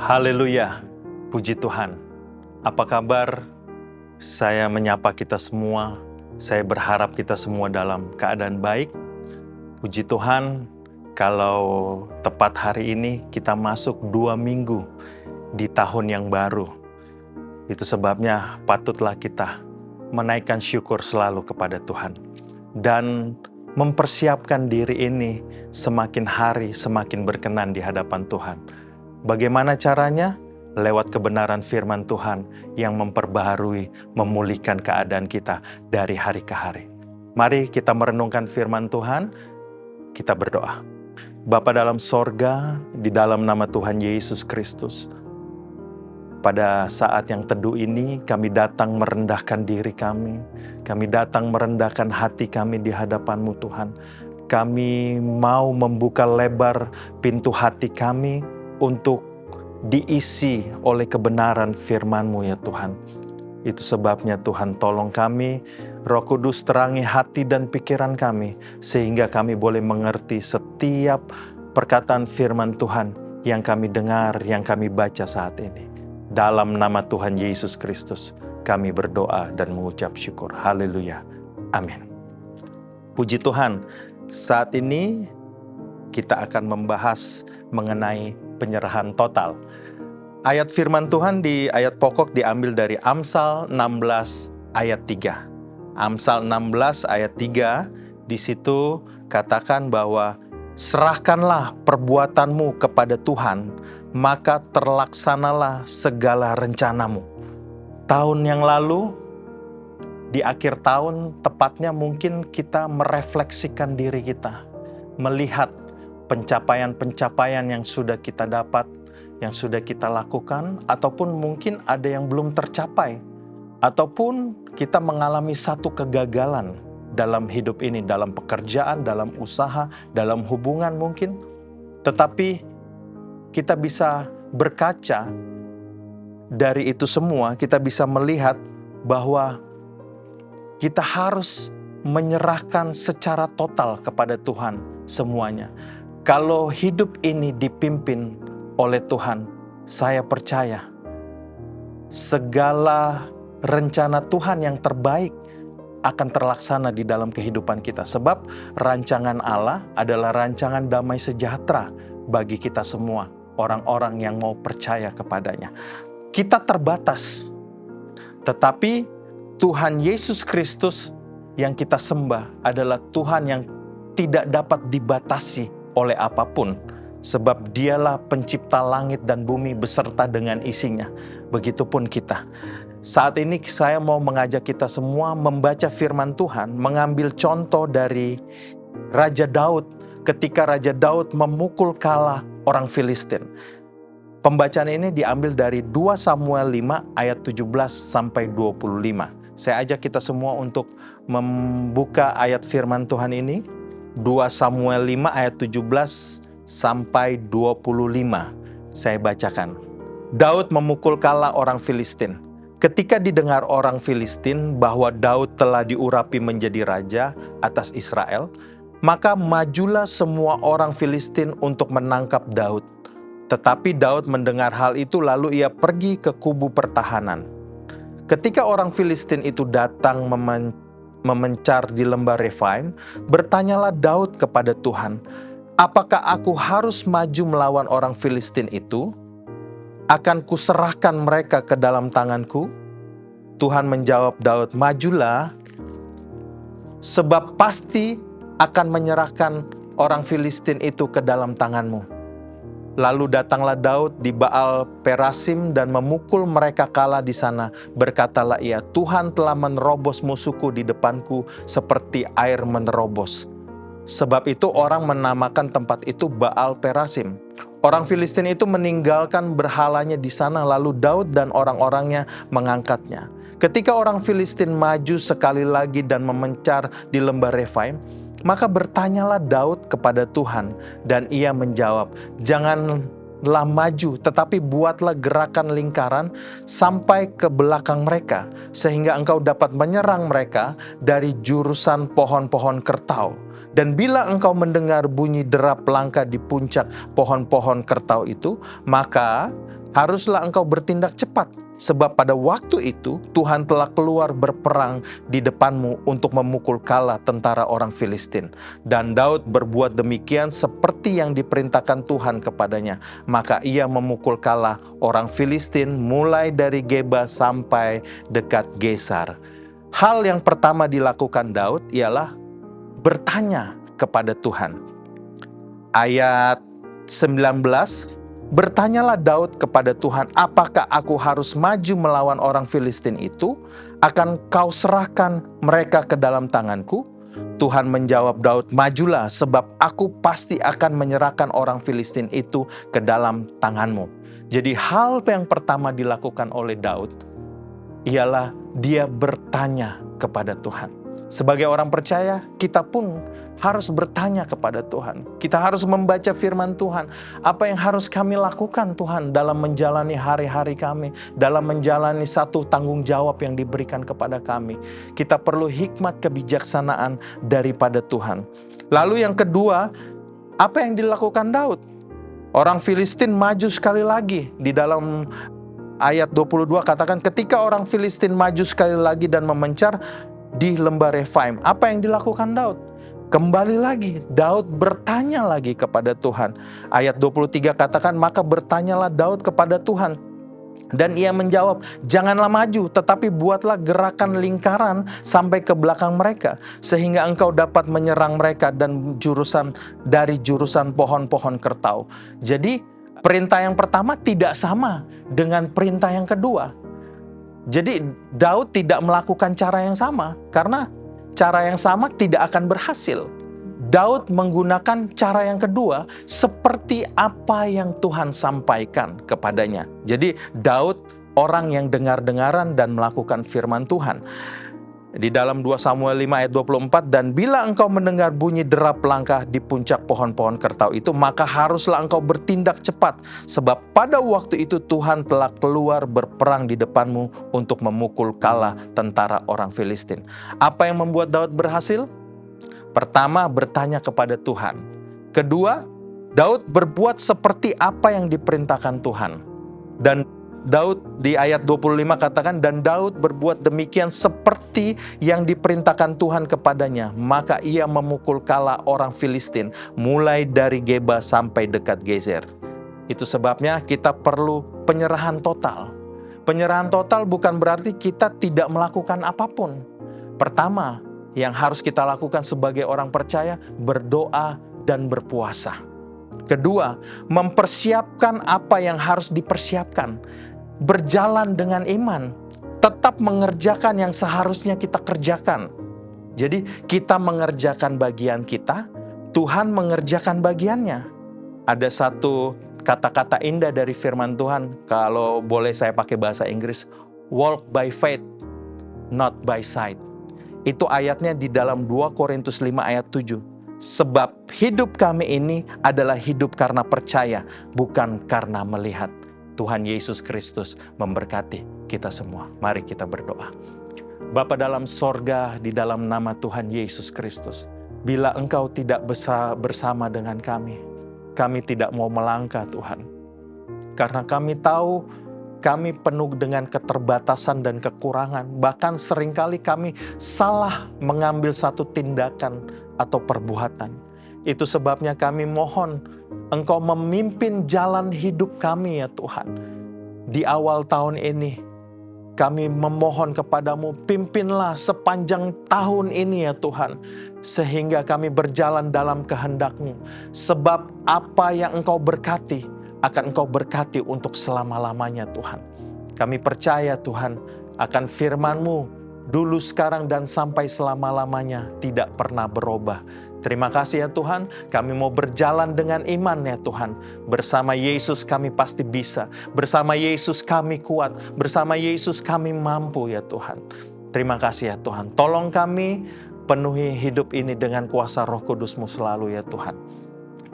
Haleluya, puji Tuhan. Apa kabar? Saya menyapa kita semua. Saya berharap kita semua dalam keadaan baik. Puji Tuhan, kalau tepat hari ini kita masuk 2 minggu di tahun yang baru. Itu sebabnya patutlah kita menaikkan syukur selalu kepada Tuhan. Dan mempersiapkan diri ini semakin hari semakin berkenan di hadapan Tuhan. Bagaimana caranya? Lewat kebenaran firman Tuhan yang memperbaharui, memulihkan keadaan kita dari hari ke hari. Mari kita merenungkan firman Tuhan, kita berdoa. Bapa dalam sorga, di dalam nama Tuhan Yesus Kristus, pada saat yang teduh ini kami datang merendahkan diri kami datang merendahkan hati kami di hadapan-Mu Tuhan. Kami mau membuka lebar pintu hati kami untuk diisi oleh kebenaran firman-Mu ya Tuhan. Itu sebabnya Tuhan tolong kami, Roh Kudus terangi hati dan pikiran kami, sehingga kami boleh mengerti setiap perkataan firman Tuhan yang kami dengar, yang kami baca saat ini. Dalam nama Tuhan Yesus Kristus, kami berdoa dan mengucap syukur. Haleluya. Amin. Puji Tuhan, saat ini kita akan membahas mengenai penyerahan total. Ayat firman Tuhan di ayat pokok diambil dari Amsal 16 ayat 3. Amsal 16 ayat 3, di situ katakan bahwa serahkanlah perbuatanmu kepada Tuhan, maka terlaksanalah segala rencanamu. Tahun yang lalu, di akhir tahun, tepatnya mungkin kita merefleksikan diri kita, melihat pencapaian-pencapaian yang sudah kita dapat, yang sudah kita lakukan, ataupun mungkin ada yang belum tercapai, ataupun kita mengalami satu kegagalan dalam hidup ini, dalam pekerjaan, dalam usaha, dalam hubungan mungkin. Tetapi kita bisa berkaca dari itu semua, kita bisa melihat bahwa kita harus menyerahkan secara total kepada Tuhan semuanya. Kalau hidup ini dipimpin oleh Tuhan, saya percaya segala rencana Tuhan yang terbaik akan terlaksana di dalam kehidupan kita. Sebab rancangan Allah adalah rancangan damai sejahtera bagi kita semua, orang-orang yang mau percaya kepadanya. Kita terbatas, tetapi Tuhan Yesus Kristus yang kita sembah adalah Tuhan yang tidak dapat dibatasi oleh apapun, sebab Dialah pencipta langit dan bumi beserta dengan isinya. Begitupun kita. Saat ini saya mau mengajak kita semua membaca firman Tuhan, mengambil contoh dari Raja Daud ketika Raja Daud memukul kalah orang Filistin. Pembacaan ini diambil dari 2 Samuel 5 ayat 17 sampai 25. Saya ajak kita semua untuk membuka ayat firman Tuhan ini. 2 Samuel 5 ayat 17 sampai 25. Saya bacakan. Daud memukul kalah orang Filistin. Ketika didengar orang Filistin bahwa Daud telah diurapi menjadi raja atas Israel, maka majulah semua orang Filistin untuk menangkap Daud. Tetapi Daud mendengar hal itu lalu ia pergi ke kubu pertahanan. Ketika orang Filistin itu datang memencar di lembah Refaim, bertanyalah Daud kepada Tuhan, apakah aku harus maju melawan orang Filistin itu? Akan kuserahkan mereka ke dalam tanganku? Tuhan menjawab Daud, majulah, sebab pasti akan menyerahkan orang Filistin itu ke dalam tanganmu. Lalu datanglah Daud di Baal Perasim dan memukul mereka kalah di sana. Berkatalah ia, Tuhan telah menerobos musuhku di depanku seperti air menerobos. Sebab itu orang menamakan tempat itu Baal Perasim. Orang Filistin itu meninggalkan berhalanya di sana, lalu Daud dan orang-orangnya mengangkatnya. Ketika orang Filistin maju sekali lagi dan memencar di lembah Refaim, maka bertanyalah Daud kepada Tuhan, dan ia menjawab, janganlah maju, tetapi buatlah gerakan lingkaran sampai ke belakang mereka, sehingga engkau dapat menyerang mereka dari jurusan pohon-pohon kertau. Dan bila engkau mendengar bunyi derap langkah di puncak pohon-pohon kertau itu, maka Haruslah engkau bertindak cepat, sebab pada waktu itu Tuhan telah keluar berperang di depanmu untuk memukul kalah tentara orang Filistin. Dan Daud berbuat demikian seperti yang diperintahkan Tuhan kepadanya. Maka ia memukul kalah orang Filistin mulai dari Geba sampai dekat Geser. Hal yang pertama dilakukan Daud ialah bertanya kepada Tuhan. Ayat 19, bertanyalah Daud kepada Tuhan, apakah aku harus maju melawan orang Filistin itu? Akan kau serahkan mereka ke dalam tanganku? Tuhan menjawab Daud, majulah, sebab aku pasti akan menyerahkan orang Filistin itu ke dalam tanganmu. Jadi hal yang pertama dilakukan oleh Daud ialah dia bertanya kepada Tuhan. Sebagai orang percaya, kita pun harus bertanya kepada Tuhan. Kita harus membaca firman Tuhan. Apa yang harus kami lakukan Tuhan dalam menjalani hari-hari kami, dalam menjalani satu tanggung jawab yang diberikan kepada kami. Kita perlu hikmat kebijaksanaan daripada Tuhan. Lalu yang kedua, apa yang dilakukan Daud? Orang Filistin maju sekali lagi. Di dalam ayat 22 katakan, ketika orang Filistin maju sekali lagi dan memencar di lembah Refaim, apa yang dilakukan Daud? Kembali lagi, Daud bertanya lagi kepada Tuhan. Ayat 23 katakan, maka bertanyalah Daud kepada Tuhan. Dan ia menjawab, janganlah maju, tetapi buatlah gerakan lingkaran sampai ke belakang mereka, sehingga engkau dapat menyerang mereka dan dari jurusan pohon-pohon kertau. Jadi perintah yang pertama tidak sama dengan perintah yang kedua. Jadi Daud tidak melakukan cara yang sama, karena cara yang sama tidak akan berhasil. Daud menggunakan cara yang kedua seperti apa yang Tuhan sampaikan kepadanya. Jadi Daud orang yang dengar-dengaran dan melakukan firman Tuhan. Di dalam 2 Samuel 5 ayat 24, dan bila engkau mendengar bunyi derap langkah di puncak pohon-pohon kertau itu, maka haruslah engkau bertindak cepat, sebab pada waktu itu Tuhan telah keluar berperang di depanmu untuk memukul kalah tentara orang Filistin. Apa yang membuat Daud berhasil? Pertama, bertanya kepada Tuhan. Kedua, Daud berbuat seperti apa yang diperintahkan Tuhan. Dan Daud di ayat 25 katakan, dan Daud berbuat demikian seperti yang diperintahkan Tuhan kepadanya. Maka ia memukul kalah orang Filistin mulai dari Geba sampai dekat Geser. Itu sebabnya kita perlu penyerahan total. Penyerahan total bukan berarti kita tidak melakukan apapun. Pertama, yang harus kita lakukan sebagai orang percaya, berdoa dan berpuasa. Kedua, mempersiapkan apa yang harus dipersiapkan. Berjalan dengan iman, tetap mengerjakan yang seharusnya kita kerjakan. Jadi kita mengerjakan bagian kita, Tuhan mengerjakan bagiannya. Ada satu kata-kata indah dari firman Tuhan, kalau boleh saya pakai bahasa Inggris, walk by faith, not by sight. Itu ayatnya di dalam 2 Korintus 5 ayat 7. Sebab hidup kami ini adalah hidup karena percaya, bukan karena melihat. Tuhan Yesus Kristus memberkati kita semua. Mari kita berdoa. Bapa dalam sorga, di dalam nama Tuhan Yesus Kristus, bila Engkau tidak bersama dengan kami tidak mau melangkah Tuhan. Karena kami tahu kami penuh dengan keterbatasan dan kekurangan. Bahkan seringkali kami salah mengambil satu tindakan atau perbuatan. Itu sebabnya kami mohon Engkau memimpin jalan hidup kami ya Tuhan. Di awal tahun ini kami memohon kepadamu, pimpinlah sepanjang tahun ini ya Tuhan. Sehingga kami berjalan dalam kehendak-Mu. Sebab apa yang Engkau berkati, akan Engkau berkati untuk selama-lamanya Tuhan. Kami percaya Tuhan akan firman-Mu dulu, sekarang, dan sampai selama-lamanya tidak pernah berubah. Terima kasih ya Tuhan, kami mau berjalan dengan iman ya Tuhan. Bersama Yesus kami pasti bisa. Bersama Yesus kami kuat. Bersama Yesus kami mampu ya Tuhan. Terima kasih ya Tuhan. Tolong kami penuhi hidup ini dengan kuasa Roh Kudus-Mu selalu ya Tuhan.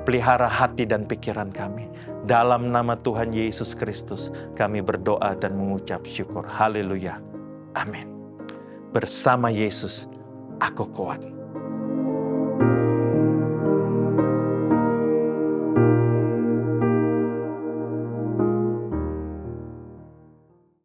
Pelihara hati dan pikiran kami. Dalam nama Tuhan Yesus Kristus kami berdoa dan mengucap syukur. Haleluya. Amin. Bersama Yesus aku kuat.